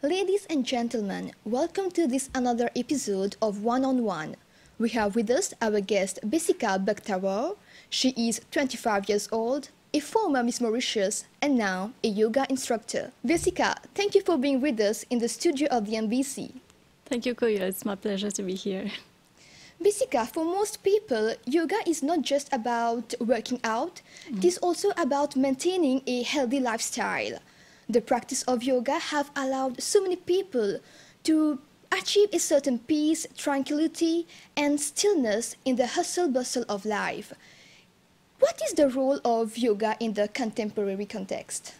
Ladies and gentlemen, welcome to this another episode of One on One. We have with us our guest Bessika Bucktawor. She is 25 years old, a former Miss Mauritius, and now a yoga instructor. Bessika, thank you for being with us in the studio of the MBC. Thank you, Koya. It's my pleasure to be here. Bessika, for most people, yoga is not just about working out, it is also about maintaining a healthy lifestyle. The practice of yoga have allowed so many people to achieve a certain peace, tranquility, and stillness in the hustle-bustle of life. What is the role of yoga in the contemporary context?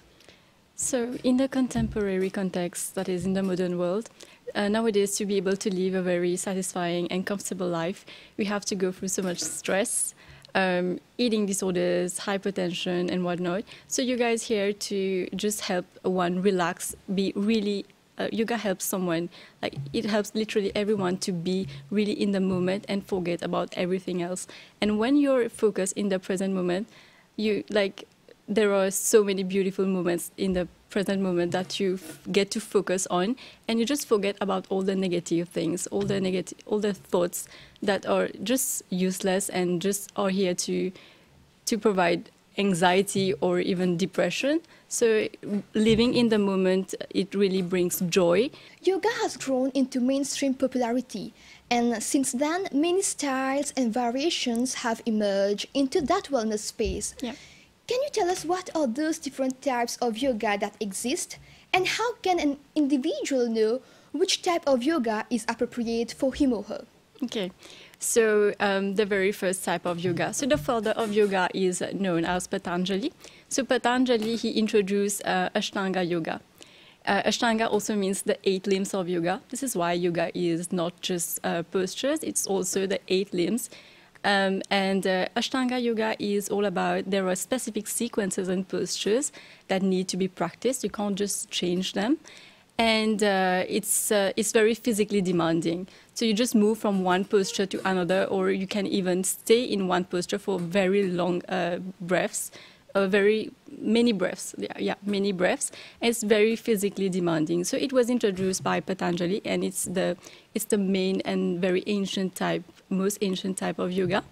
So, in the contemporary context, that is in the modern world, nowadays to be able to live a very satisfying and comfortable life, we have to go through so much stress, eating disorders, hypertension, and whatnot. So yoga is here to just help one relax, be really. Yoga helps someone, like it helps literally everyone to be really in the moment and forget about everything else. And when you're focused in the present moment, there are so many beautiful moments in the present moment that you get to focus on, and you just forget about all the negative things, all the thoughts that are just useless and just are here to provide anxiety or even depression. So living in the moment, it really brings joy. Yoga has grown into mainstream popularity, and since then, many styles and variations have emerged into that wellness space. Yeah. Can you tell us what are those different types of yoga that exist, and how can an individual know which type of yoga is appropriate for him or her? Okay, so the very first type of yoga. So the father of yoga is known as Patanjali. So Patanjali, he introduced Ashtanga yoga. Ashtanga also means the 8 limbs of yoga. This is why yoga is not just postures, it's also the 8 limbs. Ashtanga yoga is all about, there are specific sequences and postures that need to be practiced. You can't just change them. And it's very physically demanding. So you just move from one posture to another, or you can even stay in one posture for very long breaths, very many breaths. Yeah, many breaths. And it's very physically demanding. So it was introduced by Patanjali, and it's the main and very ancient type, most ancient type of yoga.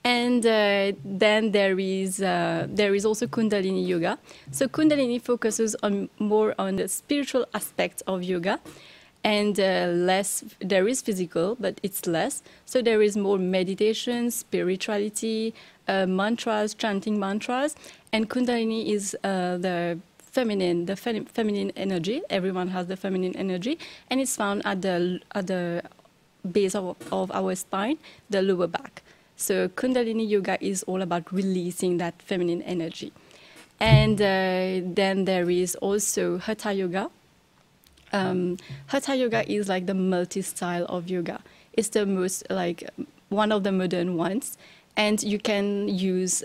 And then there is also Kundalini yoga. So Kundalini focuses more on the spiritual aspect of yoga, and less. There is physical, but it's less. So there is more meditation, spirituality, mantras, chanting mantras, and Kundalini is the feminine energy. Everyone has the feminine energy, and it's found at the base of our spine, the lower back. So Kundalini yoga is all about releasing that feminine energy. And then there is also Hatha yoga. Hatha yoga is like the multi-style of yoga. It's the most, like, one of the modern ones. And you can use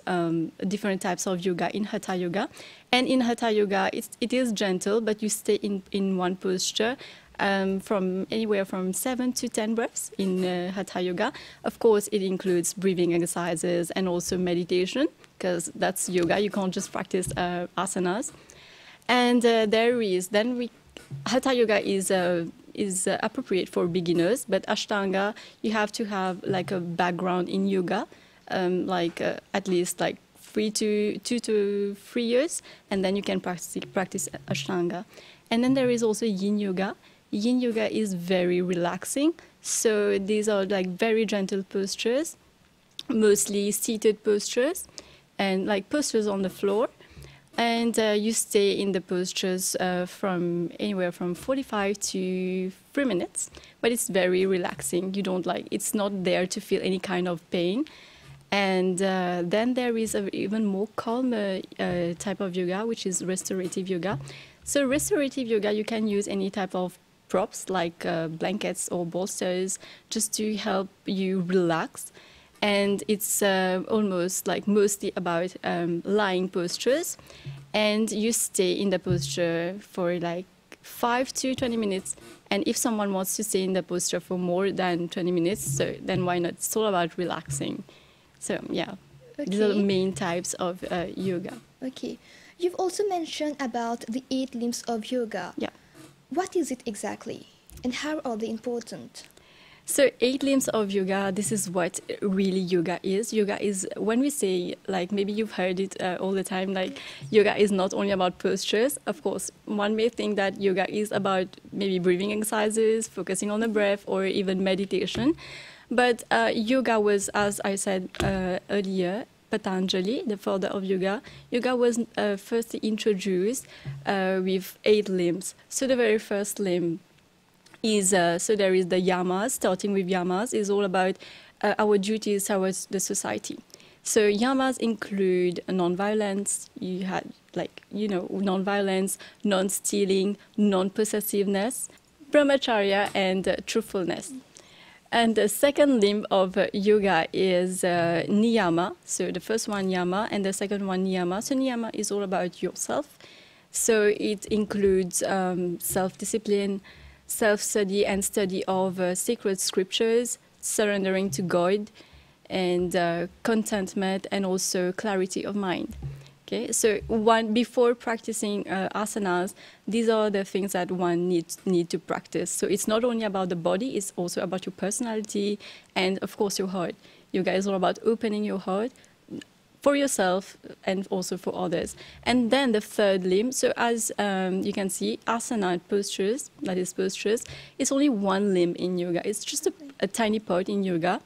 different types of yoga in Hatha yoga. And in Hatha yoga, it is gentle, but you stay in one posture. From anywhere from 7 to 10 breaths in Hatha yoga. Of course, it includes breathing exercises and also meditation, because that's yoga. You can't just practice asanas. And Hatha yoga is appropriate for beginners, but Ashtanga, you have to have like a background in yoga, at least like 2 to 3 years, and then you can practice Ashtanga. And then there is also Yin yoga. Yin yoga is very relaxing. So these are like very gentle postures, mostly seated postures, and like postures on the floor. And you stay in the postures from anywhere from 45 to 3 minutes, but it's very relaxing. It's not there to feel any kind of pain. And then there is an even more calmer type of yoga, which is restorative yoga. So restorative yoga, you can use any type of props like blankets or bolsters just to help you relax. And it's almost like mostly about lying postures. And you stay in the posture for like 5 to 20 minutes. And if someone wants to stay in the posture for more than 20 minutes, so then why not? It's all about relaxing. So yeah, okay. These are the main types of yoga. Okay. You've also mentioned about the 8 limbs of yoga. Yeah. What is it exactly? And how are they important? So 8 limbs of yoga, this is what really yoga is. Yoga is, when we say, like maybe you've heard it all the time, like yoga is not only about postures. Of course, one may think that yoga is about maybe breathing exercises, focusing on the breath, or even meditation. But yoga was, as I said earlier, Patanjali, the founder of yoga, yoga was first introduced with 8 limbs. So the very first limb is, so there is the yamas, starting with yamas, is all about our duties towards the society. So yamas include non-violence, you had like, non-violence, non-stealing, non-possessiveness, brahmacharya, and truthfulness. And the second limb of yoga is niyama. So the first one yama and the second one niyama. So niyama is all about yourself. So it includes self-discipline, self-study and study of sacred scriptures, surrendering to God, and contentment, and also clarity of mind. Okay, so before practicing asanas, these are the things that one need to practice. So it's not only about the body, it's also about your personality and, of course, your heart. Yoga is all about opening your heart for yourself and also for others. And then the third limb, so as you can see, asana postures, that is postures, it's only one limb in yoga. It's just a tiny part in yoga.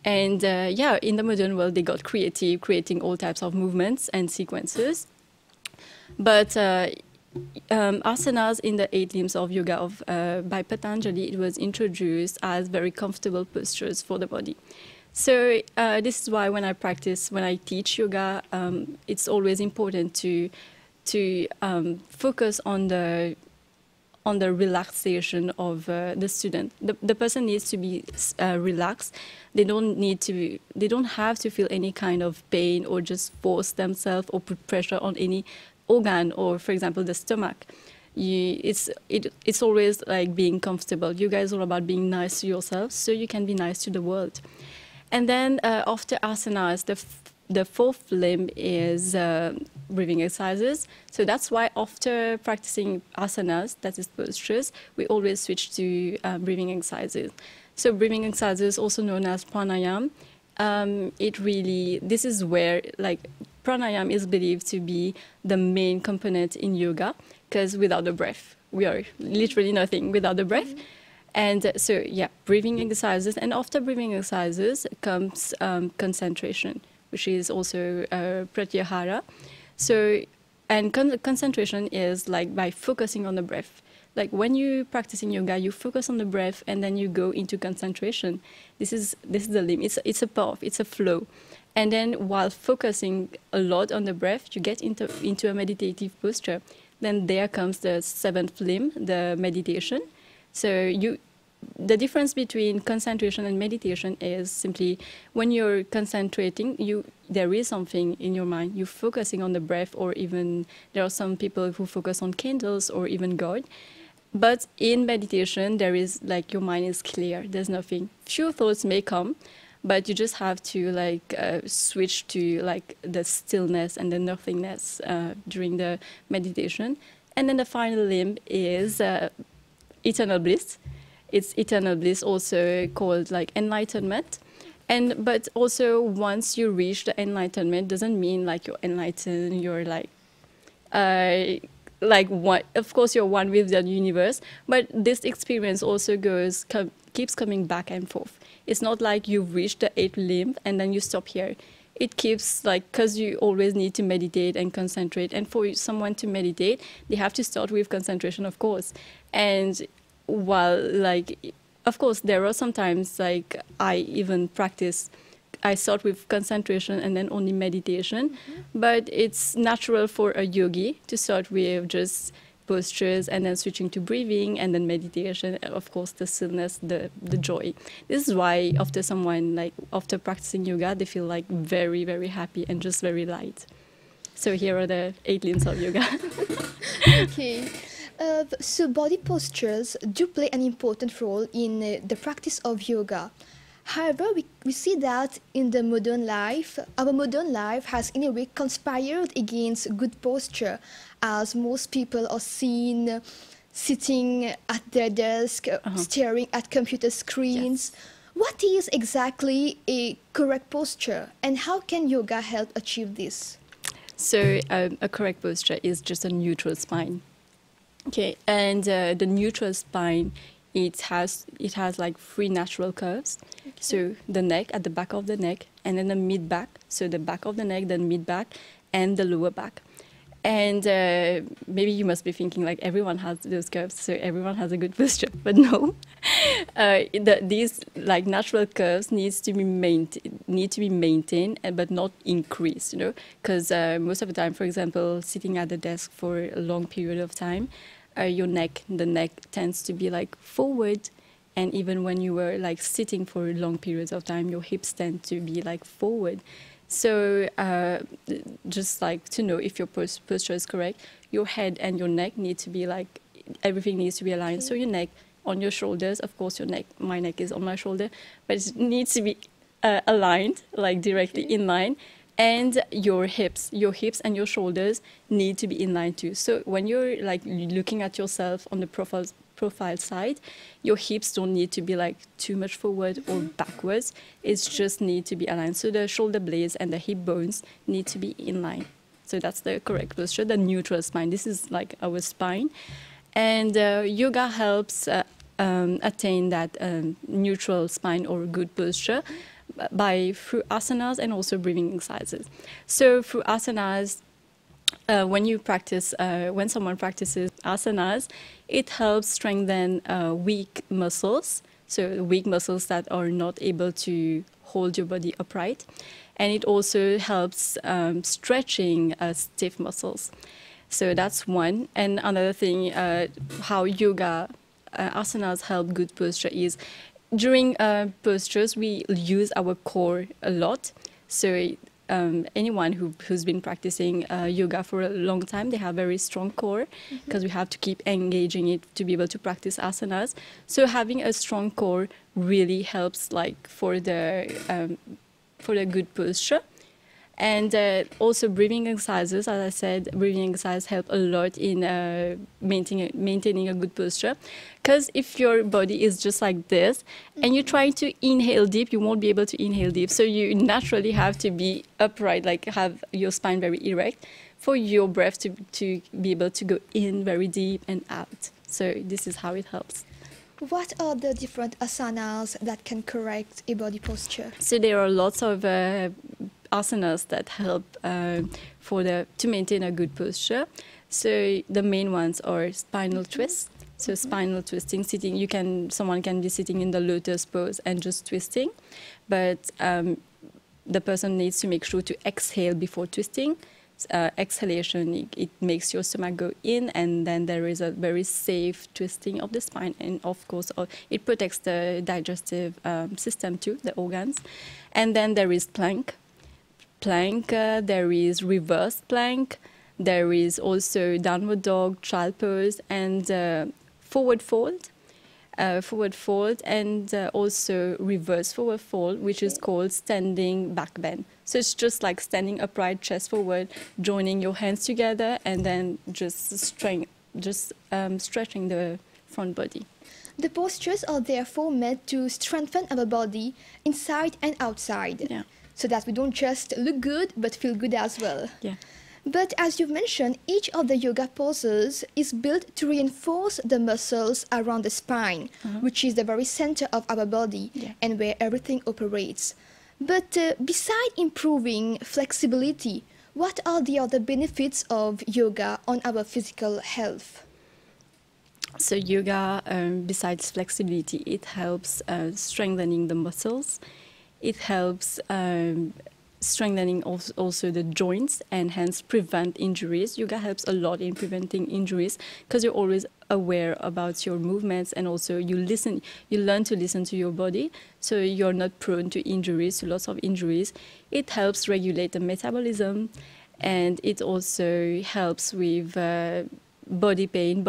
And yeah, in the modern world, they got creative, creating all types of movements and sequences. But asanas in the 8 limbs of yoga by Patanjali, it was introduced as very comfortable postures for the body. So this is why when I teach yoga, it's always important to focus on the relaxation of the student. The person needs to be relaxed. They don't have to feel any kind of pain or just force themselves or put pressure on any organ or, for example, the stomach. It's always like being comfortable. Yoga is all about being nice to yourself so you can be nice to the world. And then after asanas, the fourth limb is breathing exercises. So that's why after practicing asanas, that is postures, we always switch to breathing exercises. So breathing exercises, also known as pranayam, this is where, like, pranayam is believed to be the main component in yoga, because without the breath, we are literally nothing without the breath. And so, yeah, breathing exercises. And after breathing exercises comes concentration, which is also pratyahara. So, and concentration is like by focusing on the breath. Like when you're practicing yoga, you focus on the breath and then you go into concentration. This is the limb. It's a path. It's a flow. And then while focusing a lot on the breath, you get into a meditative posture. Then there comes the seventh limb, the meditation. So the difference between concentration and meditation is simply when you're concentrating, there is something in your mind. You're focusing on the breath, or even there are some people who focus on candles or even God. But in meditation, there is like your mind is clear. There's nothing. Few thoughts may come, but you just have to like switch to like the stillness and the nothingness during the meditation. And then the final limb is eternal bliss. It's eternal bliss, also called like enlightenment. But also once you reach the enlightenment, doesn't mean like you're enlightened, you're like one. Of course, you're one with the universe, but this experience also keeps coming back and forth. It's not like you've reached the 8th limb and then you stop here. It keeps like, because you always need to meditate and concentrate. And for someone to meditate, they have to start with concentration, of course. And while like, of course, there are sometimes like I start with concentration and then only meditation. Mm-hmm. But it's natural for a yogi to start with just postures and then switching to breathing and then meditation, and of course the stillness, the joy. This is why after practicing yoga, they feel like very, very happy and just very light. So here are the 8 limbs of yoga. Okay. So body postures do play an important role in the practice of yoga. However, we see that in the modern life, our modern life has in a way conspired against good posture, as most people are seen sitting at their desk, staring at computer screens. What is exactly a correct posture, and how can yoga help achieve this? So a correct posture is just a neutral spine. Okay, and the neutral spine, it has like three natural curves. Okay. So the neck, at the back of the neck, and then the mid back. So the back of the neck, then mid back, and the lower back. And maybe you must be thinking like everyone has those curves, so everyone has a good posture. But no, these like natural curves need to be maintained, but not increased. You know, because most of the time, for example, sitting at the desk for a long period of time, the neck tends to be like forward, and even when you were like sitting for long periods of time, your hips tend to be like forward. So just like to know if your posture is correct, your head and your neck need to be like, everything needs to be aligned. So your neck on your shoulders, of course my neck is on my shoulder, but it needs to be aligned, like directly in line. And your hips and your shoulders need to be in line too. So when you're like looking at yourself on the profile side, your hips don't need to be like too much forward or backwards. It's just need to be aligned. So the shoulder blades and the hip bones need to be in line. So that's the correct posture, the neutral spine. This is like our spine. And yoga helps attain that neutral spine or good posture through asanas and also breathing exercises. So through asanas, when someone practices asanas, it helps strengthen weak muscles, so weak muscles that are not able to hold your body upright. And it also helps stretching stiff muscles. So that's one. And another thing, how yoga asanas help good posture is during postures, we use our core a lot. So anyone who's been practicing yoga for a long time, they have very strong core because we have to keep engaging it to be able to practice asanas. So having a strong core really helps, like for the good posture. And also breathing exercises, as I said, breathing exercises help a lot in maintaining a good posture. Because if your body is just like this and you're trying to inhale deep, you won't be able to inhale deep. So you naturally have to be upright, like have your spine very erect for your breath to be able to go in very deep and out. So this is how it helps. What are the different asanas that can correct a body posture? So there are lots of asanas that help to maintain a good posture. So the main ones are spinal twists. So spinal twisting, someone can be sitting in the lotus pose and just twisting, but the person needs to make sure to exhale before twisting. Exhalation, it makes your stomach go in, and then there is a very safe twisting of the spine, and of course it protects the digestive system too, the organs. And then there is plank, there is reverse plank, there is also downward dog, child pose, and forward fold, and also reverse forward fold, which is called standing back bend. So it's just like standing upright, chest forward, joining your hands together, and then just stretching the front body. The postures are therefore meant to strengthen our body inside and outside, so that we don't just look good but feel good as well. Yeah. But as you've mentioned, each of the yoga poses is built to reinforce the muscles around the spine, which is the very center of our body and where everything operates. But beside improving flexibility, what are the other benefits of yoga on our physical health? So yoga, besides flexibility, it helps strengthening the muscles. It helps strengthening also the joints and hence prevent injuries. Yoga helps a lot in preventing injuries because you're always aware about your movements, and also you learn to listen to your body, so you're not prone to injuries, to lots of injuries. It helps regulate the metabolism, and it also helps with body pain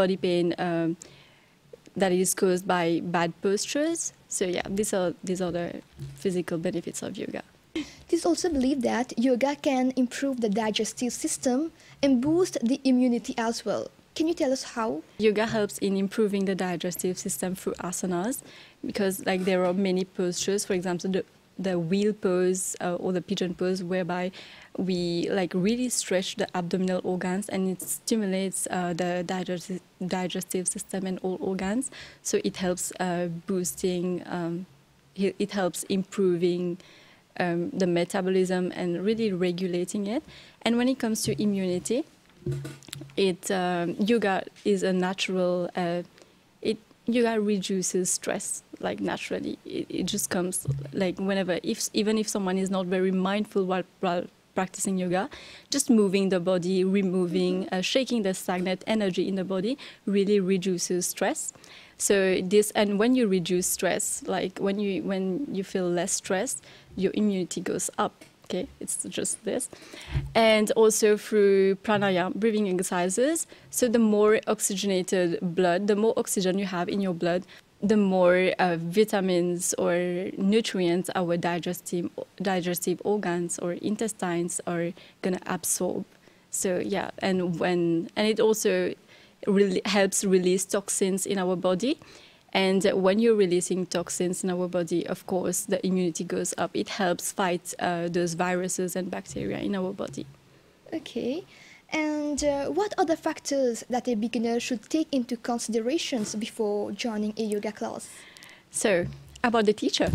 that is caused by bad postures. So yeah, these are the physical benefits of yoga. It is also believed that yoga can improve the digestive system and boost the immunity as well. Can you tell us how? Yoga helps in improving the digestive system through asanas because like there are many postures, for example, the wheel pose or the pigeon pose, whereby we like really stretch the abdominal organs and it stimulates the digestive system and all organs. So it helps boosting, it helps improving the metabolism and really regulating it. And when it comes to immunity, yoga is a natural. Yoga reduces stress like naturally. It just comes like whenever, even if someone is not very mindful while practicing yoga, just moving the body, removing, shaking the stagnant energy in the body really reduces stress. So this, and when you reduce stress, like when you feel less stressed, your immunity goes up. Okay, it's just this. And also through pranayama, breathing exercises. So the more oxygenated blood, the more oxygen you have in your blood, the more vitamins or nutrients our digestive organs or intestines are gonna absorb. So yeah, and it also really helps release toxins in our body. And when you're releasing toxins in our body, of course, the immunity goes up. It helps fight those viruses and bacteria in our body. Okay. And what other factors that a beginner should take into considerations before joining a yoga class? So, about the teacher.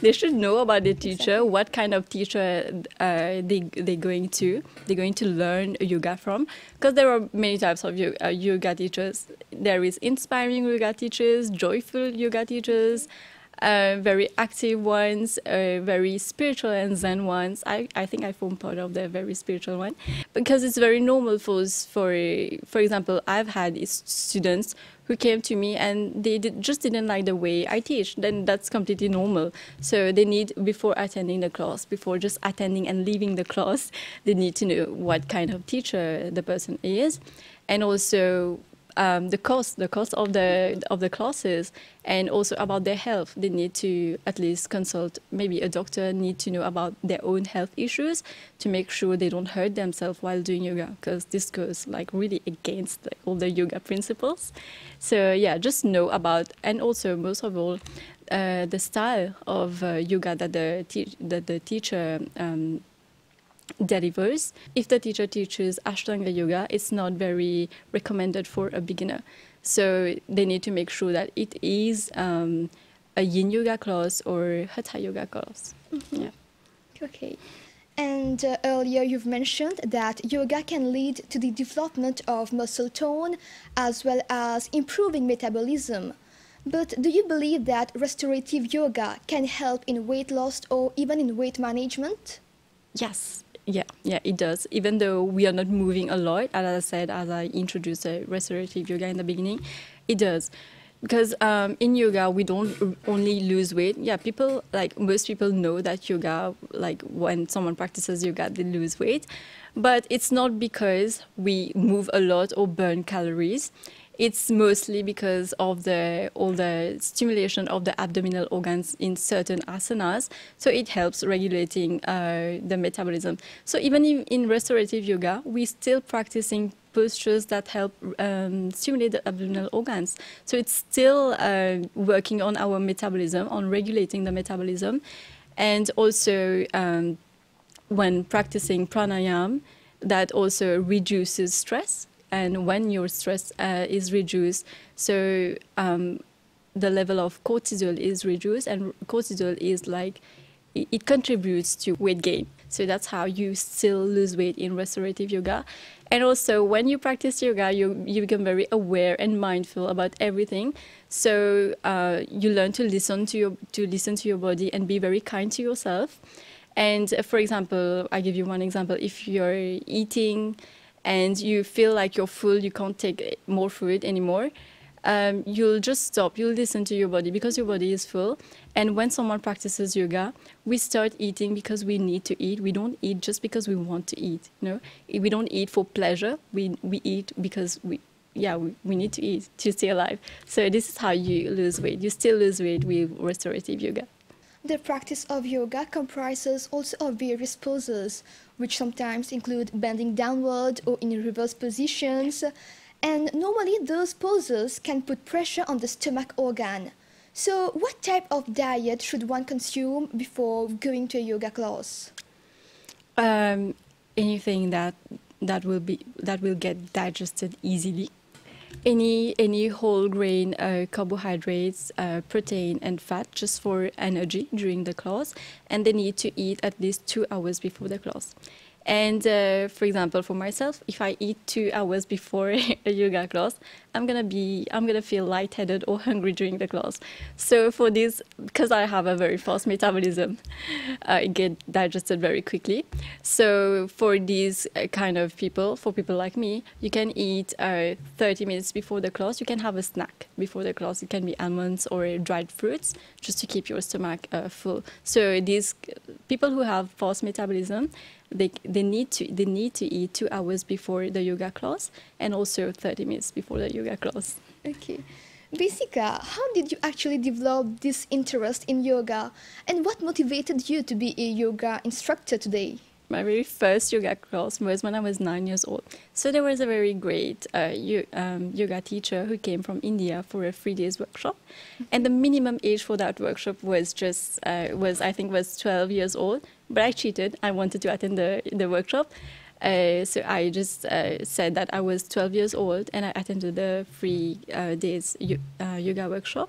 They should know about the teacher, exactly. What kind of teacher they're going to learn yoga from. Because there are many types of yoga teachers. There is inspiring yoga teachers, joyful yoga teachers, very active ones, very spiritual and Zen ones. I think I form part of the very spiritual one. Because it's very normal for example, I've had students who came to me and they just didn't like the way I teach. Then that's completely normal. So they need, before attending the class, before just attending and leaving the class, they need to know what kind of teacher the person is. And also the cost of the classes, and also about their health. They need to at least consult maybe a doctor, need to know about their own health issues to make sure they don't hurt themselves while doing yoga, because this goes like really against like, all the yoga principles. So yeah, just know about, and also most of all, the style of yoga that the teacher delivers. If the teacher teaches Ashtanga yoga, it's not very recommended for a beginner. So they need to make sure that it is a yin yoga class or hatha yoga class. Mm-hmm. Yeah. Okay. And earlier you've mentioned that yoga can lead to the development of muscle tone as well as improving metabolism. But do you believe that restorative yoga can help in weight loss or even in weight management? Yes. Yeah, it does. Even though we are not moving a lot, as I said, as I introduced restorative yoga in the beginning, it does. Because in yoga, we don't only lose weight. Yeah, most people know that yoga, like when someone practices yoga, they lose weight. But it's not because we move a lot or burn calories. It's mostly because of all the stimulation of the abdominal organs in certain asanas. So it helps regulating the metabolism. So even in restorative yoga, we're still practicing postures that help stimulate the abdominal organs. So it's still working on our metabolism, on regulating the metabolism. And also when practicing pranayama, that also reduces stress. And when your stress is reduced, so the level of cortisol is reduced, and cortisol is like, it contributes to weight gain. So that's how you still lose weight in restorative yoga. And also when you practice yoga, you become very aware and mindful about everything. So you learn to listen to your body and be very kind to yourself. And for example, I give you one example. If you're eating and you feel like you're full, you can't take more food anymore, you'll just stop. You'll listen to your body because your body is full. And when someone practices yoga, we start eating because we need to eat. We don't eat just because we want to eat. We don't eat for pleasure. We eat because we need to eat to stay alive. So this is how you lose weight. You still lose weight with restorative yoga. The practice of yoga comprises also of various poses, which sometimes include bending downward or in reverse positions. And normally those poses can put pressure on the stomach organ. So what type of diet should one consume before going to a yoga class? Anything that will get digested easily. Any whole grain, carbohydrates, protein and fat, just for energy during the class, and they need to eat at least 2 hours before the class. And for example, for myself, if I eat 2 hours before a yoga class, I'm gonna feel lightheaded or hungry during the class. So for this, because I have a very fast metabolism, it gets digested very quickly. So for these kind of people, for people like me, you can eat 30 minutes before the class. You can have a snack before the class. It can be almonds or dried fruits, just to keep your stomach full. So these people who have fast metabolism, they need to eat 2 hours before the yoga class and also 30 minutes before the yoga class. Okay. Bessika, how did you actually develop this interest in yoga, and what motivated you to be a yoga instructor today? My very first yoga class was when I was 9 years old. So there was a very great yoga teacher who came from India for a 3 days workshop. And the minimum age for that workshop was just, I think was 12 years old. But I cheated. I wanted to attend the workshop. So I just said that I was 12 years old and I attended the 3 days yoga workshop.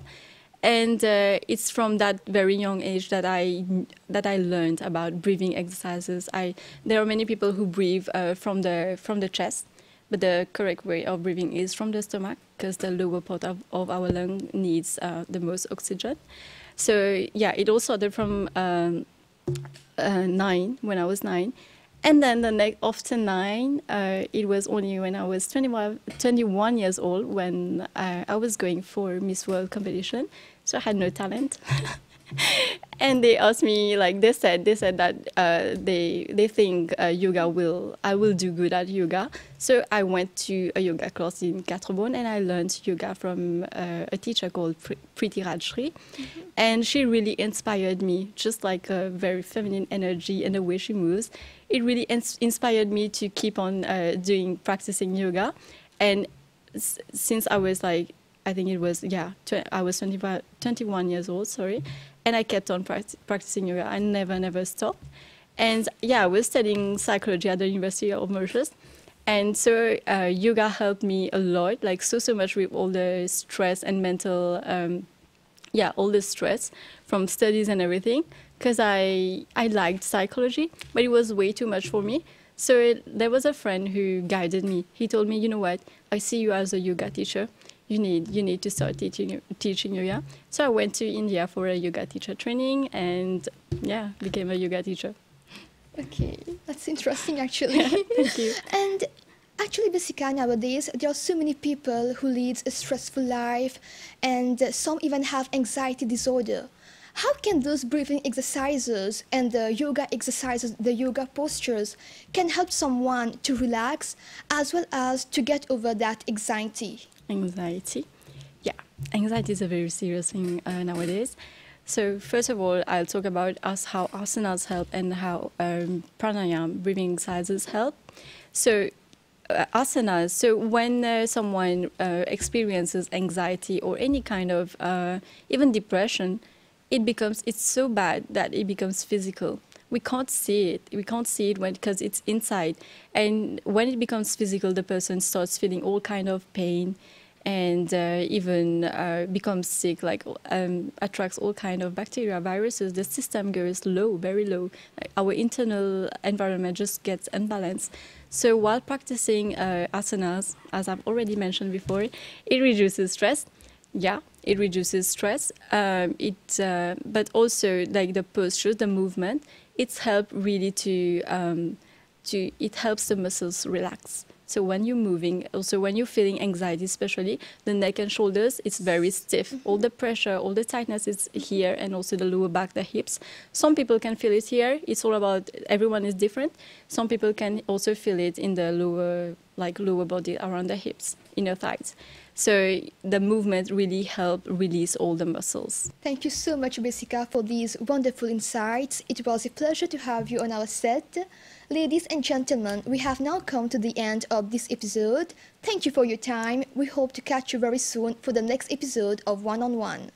And it's from that very young age that I learned about breathing exercises. There are many people who breathe from the chest, but the correct way of breathing is from the stomach, because the lower part of our lung needs the most oxygen. So yeah, it all started from 9, when I was 9. And then after 9, it was only when I was 21 years old when I was going for Miss World competition. So I had no talent. And they asked me, like they said that they think I will do good at yoga. So I went to a yoga class in Quatre-Bonnes and I learned yoga from a teacher called Preeti Rajshri. Mm-hmm. And she really inspired me, just like a very feminine energy and the way she moves. It really inspired me to keep on practicing yoga. And since I was like, I think it was, I was 21 years old, sorry. And I kept on practicing yoga. I never stopped. And I was studying psychology at the University of Mauritius. And so yoga helped me a lot, like so much with all the stress and mental, all the stress from studies and everything. Because I liked psychology, but it was way too much for me. So there was a friend who guided me. He told me, you know what, I see you as a yoga teacher. You need to start teaching yoga. So I went to India for a yoga teacher training and became a yoga teacher. Okay, that's interesting actually. Thank you. And actually, Bessika, nowadays there are so many people who lead a stressful life, and some even have anxiety disorder. How can those breathing exercises and the yoga exercises, the yoga postures, can help someone to relax as well as to get over that anxiety? Anxiety. Yeah, anxiety is a very serious thing nowadays. So first of all, I'll talk about how asanas help and how pranayama, breathing exercises, help. So asanas, so when someone experiences anxiety or any kind of even depression, it's so bad that it becomes physical. We can't see it. We can't see it because it's inside. And when it becomes physical, the person starts feeling all kind of pain and even becomes sick, like attracts all kind of bacteria, viruses. The system goes low, very low. Our internal environment just gets unbalanced. So while practicing asanas, as I've already mentioned before, it reduces stress. Yeah, it reduces stress. But also like the posture, the movement, it's helped really it helps the muscles relax. So when you're moving, also when you're feeling anxiety, especially the neck and shoulders, it's very stiff. Mm-hmm. All the pressure, all the tightness is here, and also the lower back, the hips. Some people can feel it here. It's all about, everyone is different. Some people can also feel it in the lower like lower body around the hips, inner thighs. So the movement really helped release all the muscles. Thank you so much, Bessika, for these wonderful insights. It was a pleasure to have you on our set. Ladies and gentlemen, we have now come to the end of this episode. Thank you for your time. We hope to catch you very soon for the next episode of One on One.